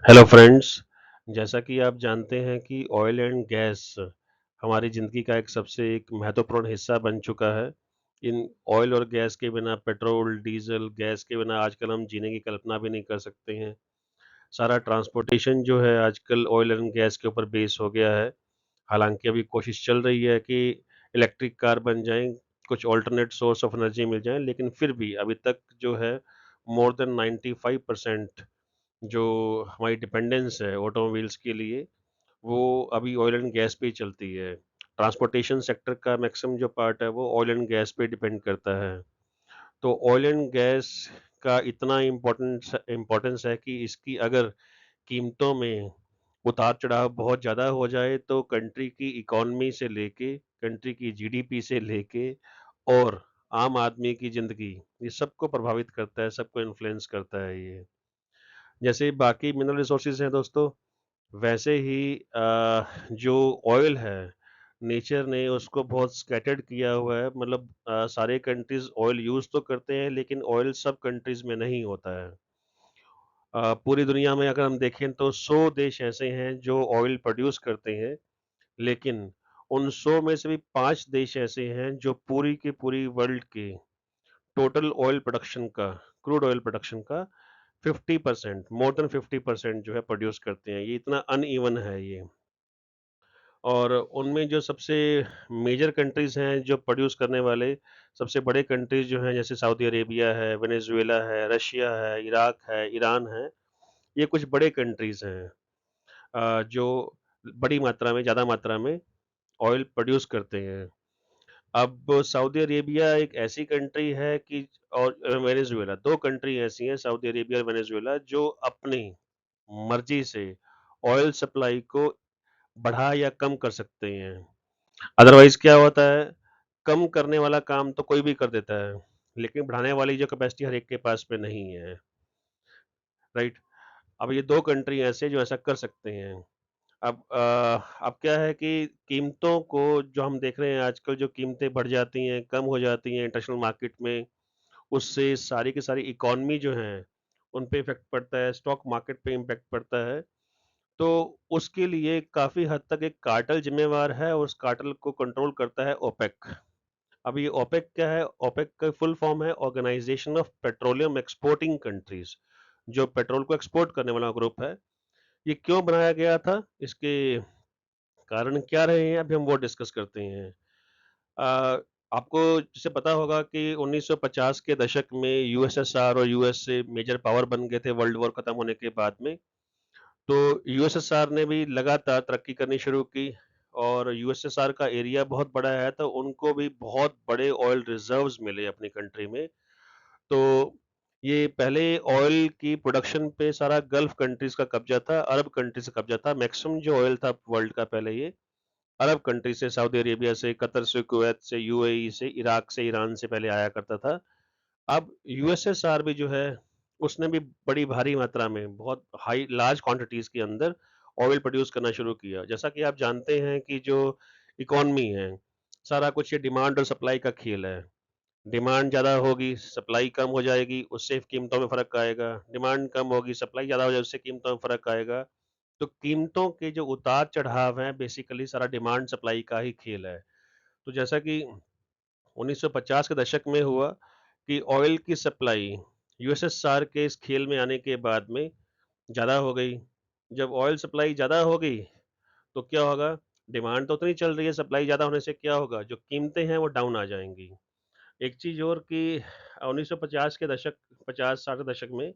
Hello friends. जैसा कि आप जानते हैं कि ऑयल एंड गैस हमारी ज़िंदगी का एक महत्वपूर्ण हिस्सा बन चुका है। इन ऑयल और गैस के बिना पेट्रोल, डीज़ल, गैस के बिना आजकल हम जीने की कल्पना भी नहीं कर सकते हैं। सारा ट्रांसपोर्टेशन जो है आजकल ऑयल एंड गैस के ऊपर बेस हो गया है। हालाँकि अभी कोशिश चल रही है कि इलेक्ट्रिक कार बन जाएँ, कुछ अल्टरनेट सोर्स ऑफ एनर्जी मिल जाएँ, लेकिन फिर भी अभी तक जो है मोर देन 95% जो हमारी डिपेंडेंस है ऑटोमोबाइल्स के लिए, वो अभी ऑयल एंड गैस पे ही चलती है। ट्रांसपोर्टेशन सेक्टर का मैक्सिमम जो पार्ट है, वो ऑयल एंड गैस पे डिपेंड करता है। तो ऑयल एंड गैस का इतना इम्पोर्टेंस है कि इसकी अगर कीमतों में उतार-चढ़ाव बहुत ज़्यादा हो जाए, तो कंट्री की इकोनॉमी से लेके, कंट्री की जीडीपी से लेके और आम आदमी की ज़िंदगी, ये सबको प्रभावित करता है, सबको इन्फ्लुएंस करता है ये। जैसे बाकी मिनरल रिसोर्सेज़ हैं दोस्तों, वैसे ही जो ऑयल है, नेचर ने उसको बहुत स्कैटर्ड किया हुआ है। मतलब सारे कंट्रीज़ ऑयल यूज़ तो करते हैं, लेकिन ऑयल सब कंट्रीज़ में नहीं होता है। पूरी दुनिया में अगर हम देखें तो 100 देश ऐसे हैं जो ऑयल प्रोड्यूस करते हैं, लेकिन उन 100 में से भी 5 देश ऐसे हैं जो पूरी की पूरी वर्ल्ड के टोटल ऑयल प्रोडक्शन का, क्रूड ऑयल प्रोडक्शन का 50%, मोर देन 50% जो है प्रोड्यूस करते हैं। ये इतना अनइवन है ये। और उनमें जो सबसे मेजर कंट्रीज़ हैं जो प्रोड्यूस करने वाले, सबसे बड़े कंट्रीज़ जो हैं जैसे सऊदी अरेबिया है, वेनेज़ुएला है, रशिया है, इराक है, ईरान है, ये कुछ बड़े कंट्रीज़ हैं जो बड़ी मात्रा में, ज़्यादा मात्रा में ऑयल प्रोड्यूस करते हैं। अब सऊदी अरेबिया एक ऐसी कंट्री है कि और वेनेज़ुएला 2 कंट्री ऐसी हैं, सऊदी अरेबिया और वेनेज़ुएला, जो अपनी मर्ज़ी से ऑयल सप्लाई को बढ़ा या कम कर सकते हैं। अदरवाइज़ क्या होता है, कम करने वाला काम तो कोई भी कर देता है, लेकिन बढ़ाने वाली जो कैपेसिटी हर एक के पास में नहीं है, राइट? अब ये 2 कंट्री ऐसे हैं जो ऐसा कर सकते हैं। अब क्या है कि कीमतों को जो हम देख रहे हैं आजकल, जो कीमतें बढ़ जाती हैं, कम हो जाती हैं इंटरनेशनल मार्केट में, उससे सारी की सारी इकोनॉमी जो है, उन पे इफ़ेक्ट पड़ता है, स्टॉक मार्केट पे इम्पैक्ट पड़ता है। तो उसके लिए काफ़ी हद तक एक कार्टेल ज़िम्मेवार है और उस कार्टेल को कंट्रोल करता है ओपेक। अब ये ओपेक क्या है? ओपेक का फुल फॉर्म है organization of petroleum exporting countries, जो पेट्रोल को एक्सपोर्ट करने वाला ग्रुप है। ये क्यों बनाया गया था? इसके कारण क्या रहे हैं? अभी हम वो डिस्कस करते हैं। अ, आपको जैसे पता होगा कि 1950 के दशक में यूएसएसआर और यूएसए मेजर पावर बन गए थे वर्ल्ड वॉर खत्म होने के बाद में। तो यूएसएसआर ने भी लगातार तरक्की करनी शुरू की और यूएसएसआर का एरिया बहुत बड़ा है, तो उनको भी बहुत बड़े ऑयल रिजर्व्स मिले अपनी कंट्री में। तो ये पहले ऑयल की प्रोडक्शन पे सारा गल्फ कंट्रीज का कब्जा था, अरब कंट्रीज का कब्जा था। मैक्सिमम जो ऑयल था वर्ल्ड का पहले ये अरब कंट्री से, सऊदी अरेबिया से, कतर से, कुवैत से, यूएई से, इराक से, ईरान से पहले आया करता था। अब यूएसएसआर भी जो है, उसने भी बड़ी भारी मात्रा में, बहुत हाई लार्ज क्वांटिटीज़ के अंदर ऑयल प्रोड्यूस करना शुरू किया। जैसा कि आप जानते हैं कि जो इकोनॉमी है, सारा कुछ ये डिमांड और सप्लाई का खेल है। डिमांड ज़्यादा होगी, सप्लाई कम हो जाएगी, उससे कीमतों में फ़र्क आएगा। डिमांड कम होगी, सप्लाई ज़्यादा हो जाएगी, उससे कीमतों में फ़र्क आएगा। तो कीमतों के जो उतार-चढ़ाव हैं, बेसिकली सारा डिमांड सप्लाई का ही खेल है। तो जैसा कि 1950 के दशक में हुआ कि ऑयल की सप्लाई यूएसएसआर के इस खेल में आने के बाद में ज़्यादा हो गई। जब ऑयल सप्लाई ज़्यादा हो गई, तो क्या होगा? डिमांड तो उतनी चल रही है, सप्लाई ज़्यादा होने से क्या होगा? जो कीमतें हैं, वो डाउन आ जाएँगी। एक चीज़ और कि 1950 के दशक, 50-60 के दशक में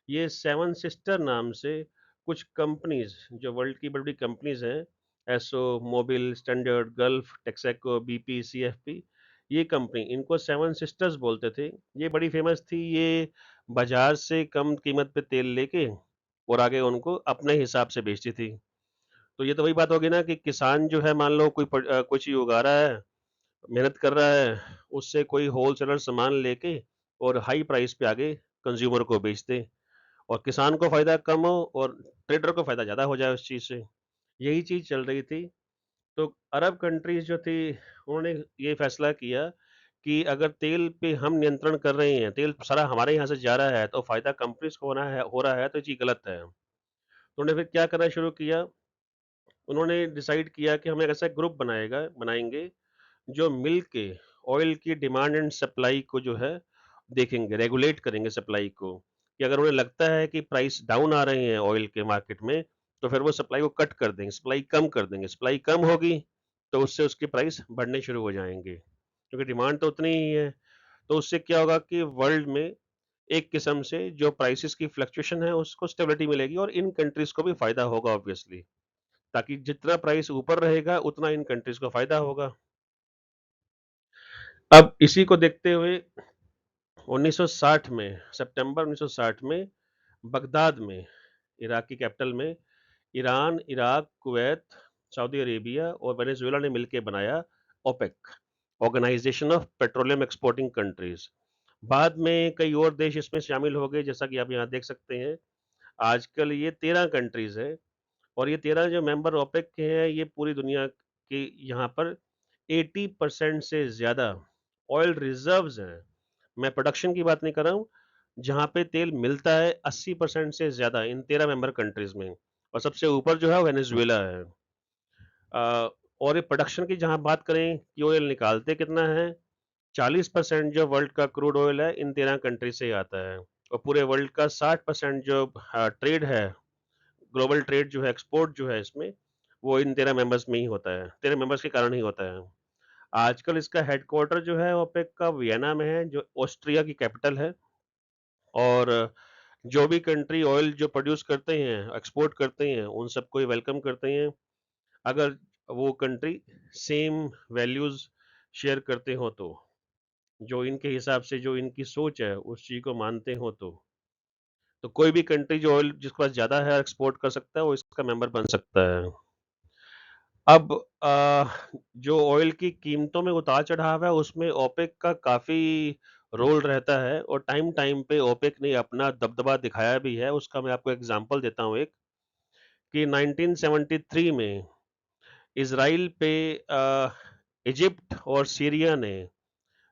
ये सेवन सिस्टर नाम से कुछ कंपनीज़, जो वर्ल्ड की बड़ी-बड़ी कंपनीज़ हैं, Esso, Mobil, Standard, Gulf, Texaco, BP, CFP, ये कंपनी, इनको सेवन सिस्टर्स बोलते थे। ये बड़ी फेमस थी, ये बाज़ार से कम कीमत पे तेल लेके और आगे उनको अपने हिसाब से बेचती थी। तो ये तो वही बात होगी ना कि किसान जो है, मान लो कोई चीज़ उगा रहा है, मेहनत कर रहा है, उससे कोई होलसेलर सामान लेके और हाई प्राइस पे आगे कंज़्यूमर को बेच दे। और किसान को फ़ायदा कम हो और ट्रेडर को फ़ायदा ज़्यादा हो जाए उस चीज़ से। यही चीज़ चल रही थी। तो अरब कंट्रीज़ जो थी, उन्होंने ये फ़ैसला किया कि अगर तेल पे हम नियंत्रण कर रहे हैं, तेल सारा हमारे यहाँ से जा रहा है, तो फ़ायदा कंपनीज़ को हो रहा है, तो ये चीज़ गलत है। तो उन्होंने फिर क्या करना शुरू किया, उन्होंने डिसाइड किया कि हम एक ऐसा ग्रुप बनाएंगे जो मिल के ऑयल की डिमांड एंड सप्लाई को जो है देखेंगे, रेगुलेट करेंगे सप्लाई को, कि अगर उन्हें लगता है कि प्राइस डाउन आ रहे हैं ऑयल के मार्केट में, तो फिर वो सप्लाई को कट कर देंगे, सप्लाई कम कर देंगे। सप्लाई कम होगी तो उससे उसकी प्राइस बढ़ने शुरू हो जाएंगे, क्योंकि डिमांड तो उतनी ही है। तो उससे क्या होगा कि वर्ल्ड में एक किस्म से जो प्राइसेस की फ्लक्चुएशन है उसको स्टेबिलिटी मिलेगी, और इन कंट्रीज को भी फायदा होगा ऑब्वियसली, ताकि जितना प्राइस ऊपर रहेगा उतना इन कंट्रीज को फायदा होगा। अब इसी को देखते हुए 1960 में, सितंबर 1960 में बगदाद में, इराक की कैपिटल में, Iran, Iraq, Kuwait, Saudi Arabia और वेनेजुएला ने मिलकर बनाया OPEC, organization of petroleum exporting countries. बाद में कई और देश इसमें शामिल हो गए, जैसा कि आप यहाँ देख सकते हैं। आजकल ये 13 कंट्रीज है, और ये 13 जो मेंबर ओपेक के हैं, ये पूरी दुनिया के यहाँ पर 80% से ज़्यादा ऑयल रिजर्व्स हैं। मैं प्रोडक्शन की बात नहीं कर रहा हूँ, जहाँ पे तेल मिलता है 80% से ज़्यादा इन 13 मेंबर कंट्रीज में, और सबसे ऊपर जो है वेनेजुएला है। और ये प्रोडक्शन की जहाँ बात करें कि ऑयल निकालते कितना है, 40% जो वर्ल्ड का क्रूड ऑयल है इन 13 कंट्री से ही आता है, और पूरे वर्ल्ड का 60% जो ट्रेड है, ग्लोबल ट्रेड जो है, एक्सपोर्ट जो है इसमें, वो इन 13 मेंबर्स में ही होता है, 13 मेंबर्स के कारण ही होता है। आजकल इसका हेडक्वार्टर जो है ओपेक का वियना में है, जो ऑस्ट्रिया की कैपिटल है। और जो भी कंट्री ऑयल जो प्रोड्यूस करते हैं, एक्सपोर्ट करते हैं, उन सबको ये वेलकम करते हैं, अगर वो कंट्री सेम वैल्यूज शेयर करते हो तो, जो इनके हिसाब से जो इनकी सोच है उस चीज को मानते हो तो कोई भी कंट्री जो ऑयल जिसके पास ज्यादा है एक्सपोर्ट कर सकता है, वो इसका मेंबर बन सकता है। अब जो ऑयल की कीमतों में उतार चढ़ाव है उसमें ओपेक का काफी रोल रहता है, और टाइम टाइम पे ओपेक ने अपना दबदबा दिखाया भी है। उसका मैं आपको एग्जांपल देता हूँ एक, कि 1973 में इसराइल पे इजिप्ट और सीरिया ने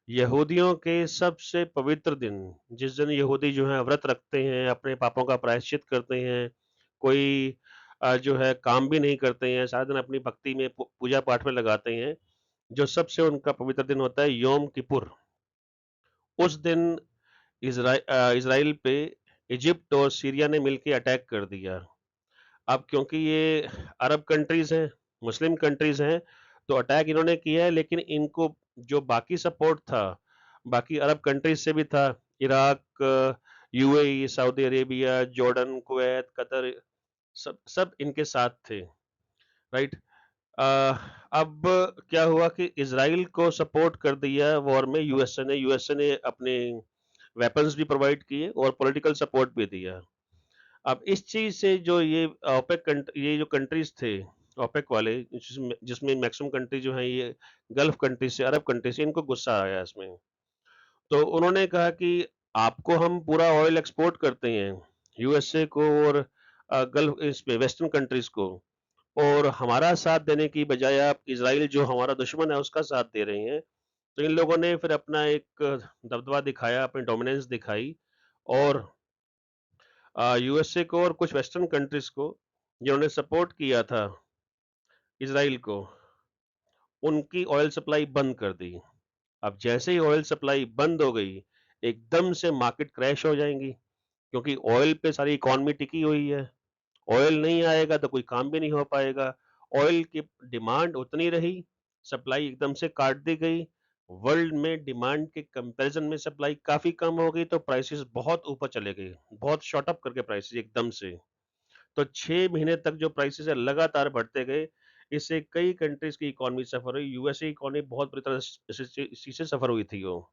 यहूदियों के सबसे पवित्र दिन, जिस दिन यहूदी जो है व्रत रखते हैं, अपने पापों का प्रायश्चित करते हैं, कोई जो है काम भी नहीं करते हैं, सारा दिन अपनी भक्ति में पूजा पाठ में लगाते हैं, जो सबसे उनका पवित्र दिन होता है योम किपुर। उस दिन इसराइल पे इजिप्ट और सीरिया ने मिलकर अटैक कर दिया। अब क्योंकि ये अरब कंट्रीज हैं, मुस्लिम कंट्रीज हैं, तो अटैक इन्होंने किया है, लेकिन इनको जो बाकी सपोर्ट था बाकी अरब कंट्रीज से भी था, Iraq, UAE, Saudi Arabia, Jordan, Kuwait, Qatar, सब सब इनके साथ थे, राइट। अब क्या हुआ कि इसराइल को सपोर्ट कर दिया वॉर में यूएसए ने अपने वेपन्स भी प्रोवाइड किए और पॉलिटिकल सपोर्ट भी दिया। अब इस चीज से जो ये जो कंट्रीज थे ओपेक वाले, जिसमें मैक्सिमम कंट्री जो है ये गल्फ कंट्री से, अरब कंट्री से, इनको गुस्सा आया इसमें। तो उन्होंने कहा कि आपको हम पूरा ऑयल एक्सपोर्ट करते हैं यूएसए को और गल्फ इसमें वेस्टर्न कंट्रीज को, और हमारा साथ देने की बजाय आप इसराइल जो हमारा दुश्मन है उसका साथ दे रहे हैं। तो इन लोगों ने फिर अपना एक दबदबा दिखाया, अपनी डोमिनेंस दिखाई, और यूएसए को और कुछ वेस्टर्न कंट्रीज को जिन्होंने सपोर्ट किया था इसराइल को, उनकी ऑयल सप्लाई बंद कर दी। अब जैसे ही ऑयल सप्लाई बंद हो गई, एकदम से मार्केट क्रैश हो जाएंगी, क्योंकि ऑयल पे सारी इकोनॉमी टिकी हुई है। ऑयल नहीं आएगा तो कोई काम भी नहीं हो पाएगा। ऑयल की डिमांड उतनी रही, सप्लाई एकदम से काट दी गई, वर्ल्ड में डिमांड के कंपैरिजन में सप्लाई काफी कम हो गई, तो प्राइसेस बहुत ऊपर चले गए, बहुत शॉर्ट अप करके प्राइसेस एकदम से। तो 6 महीने तक जो प्राइसेस है लगातार बढ़ते गए। इससे कई कंट्रीज की इकोनॉमी सफर हुई, यूएसए इकोनॉमी बहुत बुरी तरह से इसी से सफर हुई थी वो।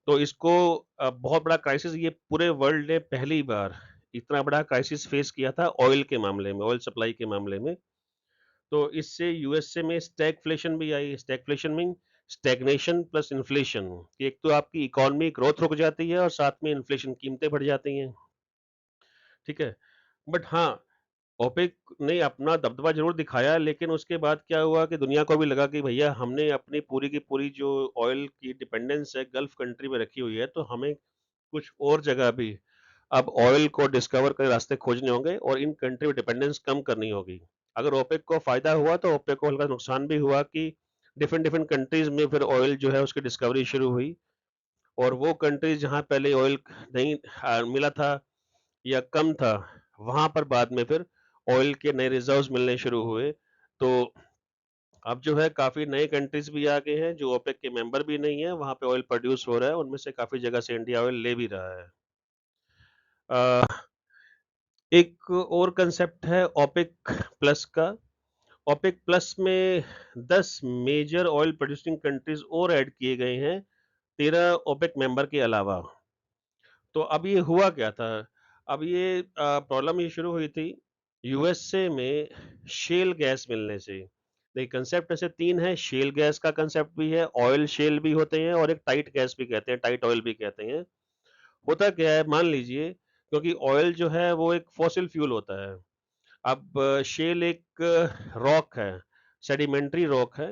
तो इसको बहुत बड़ा क्राइसिस, ये पूरे वर्ल्ड ने पहली बार इतना बड़ा क्राइसिस फेस किया था ऑयल के मामले में, ऑयल सप्लाई के मामले में। तो इससे यूएसए में स्टैगफ्लेशन भी आई। Stagflation mean stagnation plus inflation, कि एक तो आपकी इकोनॉमी ग्रोथ रुक जाती है और साथ में इन्फ्लेशन, कीमतें बढ़ जाती हैं, ठीक है। बट हाँ, ओपेक ने अपना दबदबा जरूर दिखाया, लेकिन उसके बाद क्या हुआ कि दुनिया को भी लगा कि भैया हमने अपनी पूरी की पूरी जो ऑयल की डिपेंडेंस है गल्फ कंट्री में रखी हुई है, तो हमें कुछ और जगह भी अब ऑयल को डिस्कवर करने रास्ते खोजने होंगे और इन कंट्री पे डिपेंडेंस कम करनी होगी। अगर ओपेक को फायदा हुआ तो ओपेक को हल्का नुकसान भी हुआ कि डिफरेंट डिफरेंट कंट्रीज में फिर ऑयल जो है उसकी डिस्कवरी शुरू हुई, और वो कंट्रीज जहाँ पहले ऑयल नहीं मिला था या कम था, वहां पर बाद में फिर ऑयल के नए रिजर्व्स मिलने शुरू हुए। तो अब जो है काफी नए कंट्रीज भी आ गए हैं जो ओपेक के मेंबर भी नहीं है, वहां पे ऑयल प्रोड्यूस हो रहा है, उनमें से काफी जगह से इंडिया ऑयल ले भी रहा है। अ, एक और कंसेप्ट है ओपेक प्लस का। ओपेक प्लस में 10 मेजर ऑयल प्रोड्यूसिंग कंट्रीज और ऐड किए गए हैं 13 ओपेक मेंबर के अलावा। तो अब ये हुआ क्या था? अब ये प्रॉब्लम ये शुरू हुई थी यूएसए में शेल गैस मिलने से। देखिए कंसेप्ट ऐसे तीन है, शेल गैस का कंसेप्ट भी है, ऑयल शेल भी होते हैं और एक टाइट गैस भी कहते हैं, टाइट ऑयल भी कहते हैं। होता क्या है, मान लीजिए क्योंकि ऑयल जो है वो एक फॉसिल फ्यूल होता है। अब शेल एक रॉक है, सेडिमेंट्री रॉक है।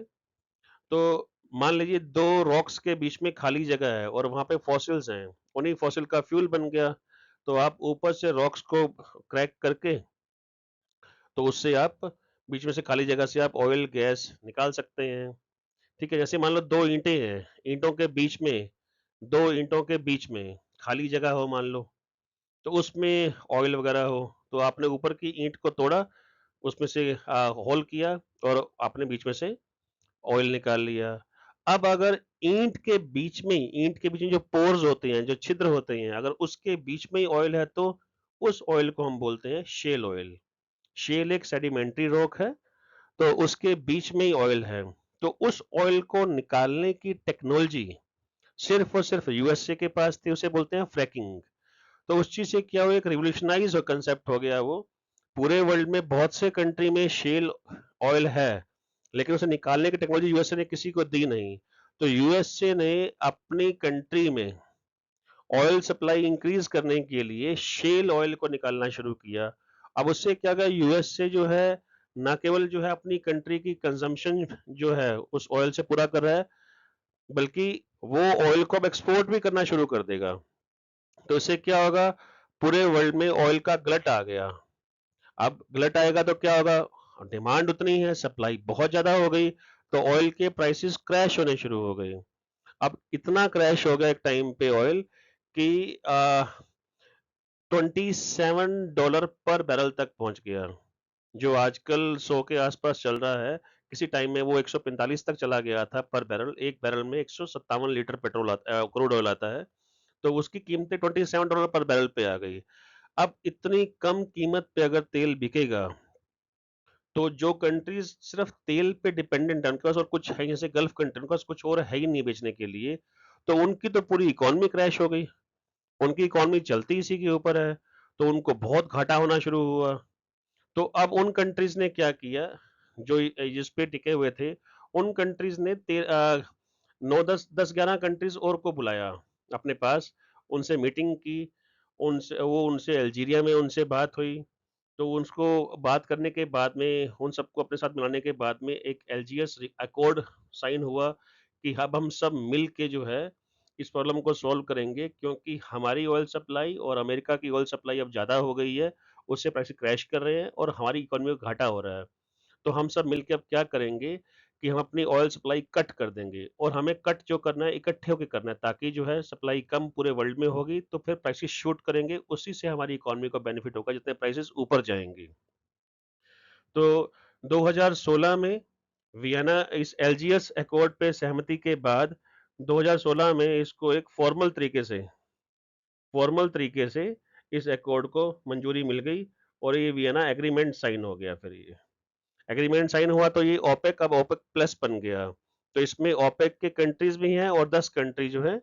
तो मान लीजिए दो रॉक्स के बीच में खाली जगह है और वहां पे फॉसिल्स हैं, उन्हीं फॉसिल का फ्यूल बन गया। तो आप ऊपर से रॉक्स को क्रैक करके तो उससे आप बीच में से खाली जगह से आप ऑयल गैस निकाल सकते हैं। ठीक है, जैसे मान लो दो ईंटें हैं, ईंटों के बीच में, दो ईंटों के बीच में खाली जगह हो मान लो, तो उसमें ऑयल वगैरह हो, तो आपने ऊपर की ईंट को तोड़ा, उसमें से होल किया और आपने बीच में से ऑयल निकाल लिया। अब अगर ईंट के बीच में जो पोर्स होते हैं, जो छिद्र होते हैं, अगर उसके बीच में ही ऑयल है तो उस ऑयल को हम बोलते हैं शेल ऑयल। शेल एक सेडिमेंट्री रॉक है, तो उसके बीच में ही ऑयल है। तो उस ऑयल को निकालने की टेक्नोलॉजी सिर्फ और सिर्फ यूएसए के पास थी, उसे बोलते हैं फ्रैकिंग। तो उस चीज से क्या हुआ, एक रिवोल्यूशनाइज कंसेप्ट हो गया वो। पूरे वर्ल्ड में बहुत से कंट्री में शेल ऑयल है, लेकिन उसे निकालने की टेक्नोलॉजी यूएसए ने किसी को दी नहीं। तो यूएसए ने अपनी कंट्री में ऑयल सप्लाई इंक्रीज करने के लिए शेल ऑयल को निकालना शुरू किया। अब उससे क्या गया, यूएसए जो है ना केवल जो है अपनी कंट्री की कंजम्पशन जो है उस ऑयल से पूरा कर रहा है, बल्कि वो ऑयल को अब एक्सपोर्ट भी करना शुरू कर देगा। तो इससे क्या होगा, पूरे वर्ल्ड में ऑयल का गलट आ गया। अब गलट आएगा तो क्या होगा, डिमांड उतनी है, सप्लाई बहुत ज्यादा हो गई, तो ऑयल के प्राइसेस क्रैश होने शुरू हो गए। अब इतना क्रैश हो गया एक टाइम पे ऑयल कि $27 पर बैरल तक पहुंच गया, जो आजकल 100 के आसपास चल रहा है। किसी टाइम में वो 145 तक चला गया था पर बैरल। एक बैरल में 157 लीटर पेट्रोल क्रूड ऑयल आता है, तो उसकी कीमतें $27 पर बैरल पे आ गई। अब इतनी कम कीमत पे अगर तेल बिकेगा, तो जो कंट्रीज सिर्फ तेल पे डिपेंडेंट है, उनके पास और कुछ है, जैसे गल्फ कंट्री, उनके पास कुछ और है ही नहीं बेचने के लिए, तो उनकी तो पूरी इकोनॉमी क्रैश हो गई। उनकी इकोनॉमी चलती इसी के ऊपर है, तो उनको बहुत घाटा होना शुरू हुआ। तो अब उन कंट्रीज ने क्या किया, जो जिस पे टिके हुए थे, उन कंट्रीज ने 9 10 10 11 कंट्रीज और को बुलाया अपने पास, उनसे मीटिंग की, उनसे अल्जीरिया में उनसे बात हुई। तो उसको बात करने के बाद में, उन सबको अपने साथ मिलाने के बाद में एक एलजीएस अकॉर्ड साइन हुआ कि अब हम सब मिल के जो है इस प्रॉब्लम को सॉल्व करेंगे, क्योंकि हमारी ऑयल सप्लाई और अमेरिका की ऑयल सप्लाई अब ज़्यादा हो गई है, उससे प्राइस क्रैश कर रहे हैं और हमारी इकोनॉमी को घाटा हो रहा है। तो हम सब मिलके अब क्या करेंगे कि हम अपनी ऑयल सप्लाई कट कर देंगे, और हमें कट जो करना है इकट्ठे होकर करना है, ताकि जो है सप्लाई कम पूरे वर्ल्ड में होगी तो फिर प्राइसेस शूट करेंगे, उसी से हमारी इकोनॉमी को बेनिफिट होगा जितने प्राइसेस ऊपर जाएंगे। तो 2016 में वियना इस एलजीएस अकॉर्ड पे सहमति के बाद 2016 में इसको एक फॉर्मल तरीके से इस अकॉर्ड को मंजूरी मिल गई, और ये वियना एग्रीमेंट साइन हो गया। फिर ये एग्रीमेंट साइन हुआ तो ये ओपेक अब ओपेक प्लस बन गया। तो इसमें ओपेक के कंट्रीज भी हैं और 10 कंट्री जो है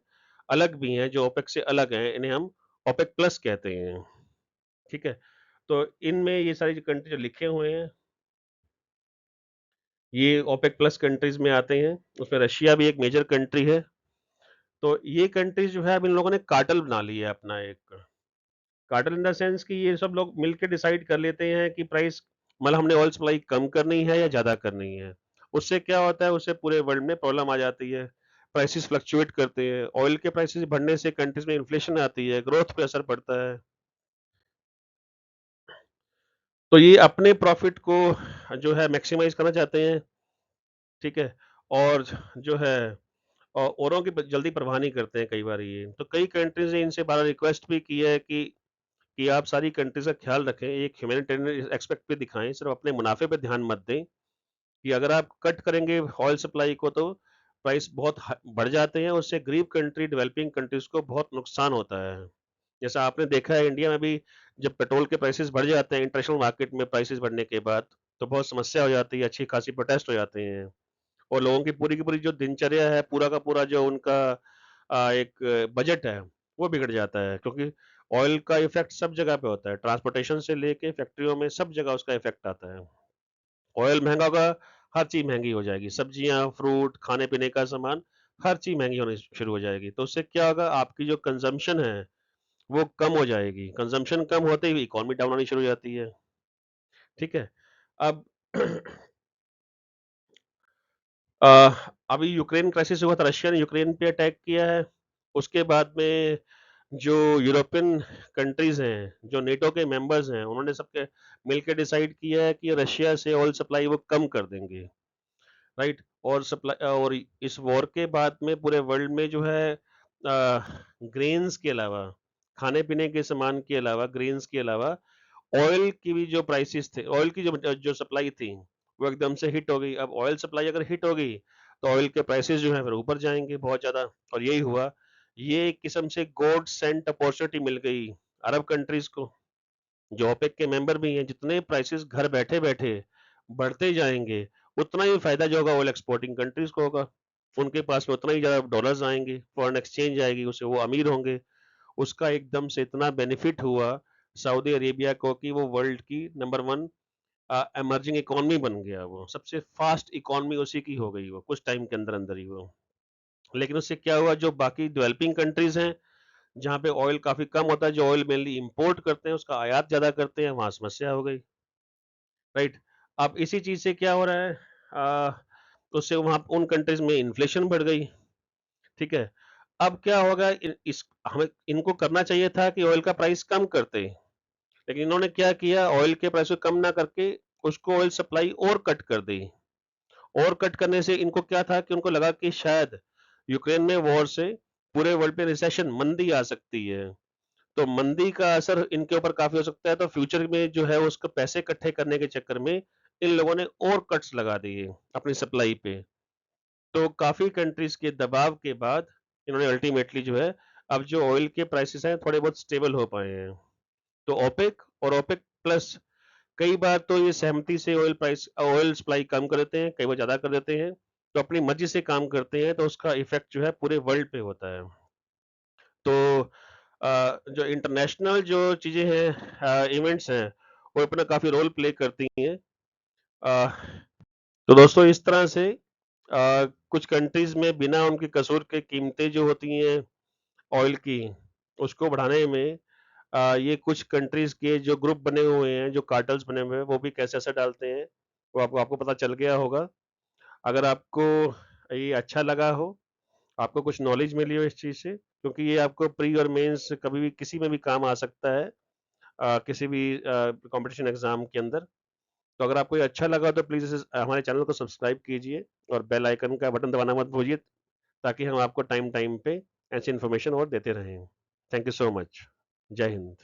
अलग भी हैं, जो ओपेक से अलग हैं, इन्हें हम ओपेक प्लस कहते हैं। ठीक है, तो इनमें ये सारी जो कंट्री जो लिखे हुए हैं, ये ओपेक प्लस कंट्रीज में आते हैं। उसमें रशिया भी एक मेजर कंट्री है। तो ये कंट्रीज जो है अब इन लोगों ने कार्टेल बना लिया है अपना एक। कार्टेल इन द सेंस कि ये सब लोग मिलकर डिसाइड कर लेते हैं कि प्राइस, मतलब हमने ऑयल सप्लाई कम करनी है या ज्यादा करनी है। उससे क्या होता है, उससे पूरे वर्ल्ड में प्रॉब्लम आ जाती है, प्राइसेस फ्लक्चुएट करते हैं, ऑयल के प्राइसेस बढ़ने से कंट्रीज में इन्फ्लेशन आती है, ग्रोथ पे असर पड़ता है। तो ये अपने प्रॉफिट को जो है मैक्सिमाइज़ करना चाहते हैं, ठीक है? और जो है औरों की जल्दी परवाह नहीं करते हैं कई बार ये। तो कई कंट्रीज़ ने इनसे बार रिक्वेस्ट भी की है कि आप सारी कंट्रीज़ का ख्याल रखें, एक ह्यूमैनिटेरियन एस्पेक्ट भी दिखाएँ, सिर्फ़ अपने मुनाफ़े पे ध्यान मत दें, कि अगर आप कट करेंगे ऑयल सप्लाई को तो प्राइस बहुत बढ़ जाते हैं, उससे गरीब कंट्री, डेवलपिंग कंट्रीज़ को बहुत नुकसान होता है। जैसा आपने देखा है इंडिया में भी जब पेट्रोल के प्राइसेज़ बढ़ जाते हैं इंटरनेशनल मार्केट में प्राइसेज़ बढ़ने के बाद, तो बहुत समस्या हो जाती है, अच्छी खासी प्रोटेस्ट हो जाते हैं। और लोगों की पूरी जो दिनचर्या है, पूरा का पूरा जो उनका एक बजट है, वो बिगड़ जाता है क्योंकि ऑयल का इफ़ेक्ट सब जगह पे होता है, ट्रांसपोर्टेशन से लेके फैक्ट्रियों में सब जगह उसका इफ़ेक्ट आता है। ऑयल महँगा होगा, हर चीज़ महँगी हो जाएगी, सब्जियाँ, फ्रूट, खाने-पीने का सामान, हर चीज़ महँगी होनी शुरू हो जाएगी। तो उससे क्या होगा आपकी जो कंज़म्पशन है, वो कम हो जाएगी, कंज़म्पशन कम होते ही इकॉनमी डाउन होनी शुरू हो जाती है, ठीक है? अब अ, अभी यूक्रेन क्राइसिस हुआ था, रशिया ने यूक्रेन पे अटैक किया है, उसके बाद में जो यूरोपियन कंट्रीज़ हैं, जो नेटो के मेंबर्स हैं, उन्होंने सबके मिलके डिसाइड किया है कि रशिया से ऑयल सप्लाई वो कम कर देंगे, राइट? और इस वॉर के बाद में पूरे वर्ल्ड में जो है ग्रेन्स के अलावा, खाने-पीने के सामान के अलावा, ग्रेन्स के अलावा ऑयल की भी जो प्राइसेस थे, ऑयल की जो सप्लाई थी, वो एकदम से हिट हो गई। अब ऑयल सप्लाई अगर हिट हो गई, तो ऑयल के प्राइसेस जो हैं फिर ऊपर जाएँगे बहुत ज़्यादा और यही हुआ। ये एक किस्म से गॉड सेंट अपॉर्च्युनिटी मिल गई अरब कंट्रीज़ को, जो ओपेक के मेंबर भी हैं, जितने प्राइसेस घर बैठे-बैठे बढ़ते जाएँगे, उतना ही फ़ायदा जो होगा ऑयल एक्सपोर्टिंग कंट्रीज़ को होगा। उनके पास में उतना ही ज़्यादा डॉलर्स आएँगे, फॉरेन एक्सचेंज आएगी, उससे वो अमीर होंगे। उसका एकदम से इतना बेनिफिट हुआ सऊदी अरेबिया को कि वो वर्ल्ड की नंबर 1 इमर्जिंग इकोनॉमी बन गया वो। सबसे फास्ट इकोनॉमी उसी की हो गई वो, कुछ टाइम के अंदर-अंदर ही वो। लेकिन उससे क्या हुआ जो बाकी डेवलपिंग कंट्रीज़ हैं, जहाँ पे ऑयल काफ़ी कम होता है, जो ऑयल मेनली इम्पोर्ट करते हैं, उसका आयात ज़्यादा करते हैं, वहाँ समस्या हो गई, राइट? अब इसी चीज़ से क्या हो रहा है उससे वहाँ उन कंट्रीज़ में इन्फ्लेशन बढ़ गई, ठीक है? अब क्या होगा हमें इनको करना चाहिए था कि ऑयल का प्राइस कम करते, लेकिन इन्होंने क्या किया ऑयल के प्राइस को कम ना करके उसको ऑयल सप्लाई और कट कर दी। और कट करने से इनको क्या था कि उनको लगा कि शायद यूक्रेन में वॉर से पूरे वर्ल्ड पे रिसेशन मंदी आ सकती है। तो मंदी का असर इनके ऊपर काफ़ी हो सकता है, तो फ्यूचर में जो है उसको पैसे इकट्ठे करने के चक्कर में इन लोगों ने और कट्स लगा दिए अपनी सप्लाई पे। तो काफ़ी कंट्रीज़ के दबाव के बाद इन्होंने अल्टीमेटली जो है अब जो ऑयल के प्राइसेस हैं थोड़े बहुत स्टेबल हो पाए हैं। तो ओपेक और ओपेक प्लस कई बार तो ये सहमति से ऑयल सप्लाई कम कर देते हैं, कई बार ज़्यादा कर देते हैं। तो अपनी मर्ज़ी से काम करते हैं, तो उसका इफ़ेक्ट जो है पूरे वर्ल्ड पे होता है। तो जो इंटरनेशनल जो चीज़ें हैं इवेंट्स हैं, वो अपना काफ़ी रोल प्ले करती हैं। अ, तो दोस्तों इस तरह से कुछ कंट्रीज़ में बिना उनके कसूर के कीमतें जो होती हैं ऑयल की, उसको बढ़ाने में ये कुछ कंट्रीज़ के जो ग्रुप बने हुए हैं, जो कार्टेल्स बने हुए हैं, वो भी कैसे असर डालते हैं, वो आपको आपको पता चल गया होगा। अगर आपको ये अच्छा लगा हो, आपको कुछ नॉलेज मिली हो इस चीज़ से, क्योंकि ये आपको प्री और मेंस कभी भी किसी में भी काम आ सकता है किसी भी कॉम्पिटिशन एग्ज़ाम के अंदर। तो अगर आपको ये अच्छा लगा तो प्लीज़ इसे हमारे चैनल को सब्सक्राइब कीजिए और बेल आइकन का बटन दबाना मत भूलिए, ताकि हम आपको टाइम टाइम पे ऐसी इन्फॉर्मेशन और देते रहें। Thank you so much. जय हिंद।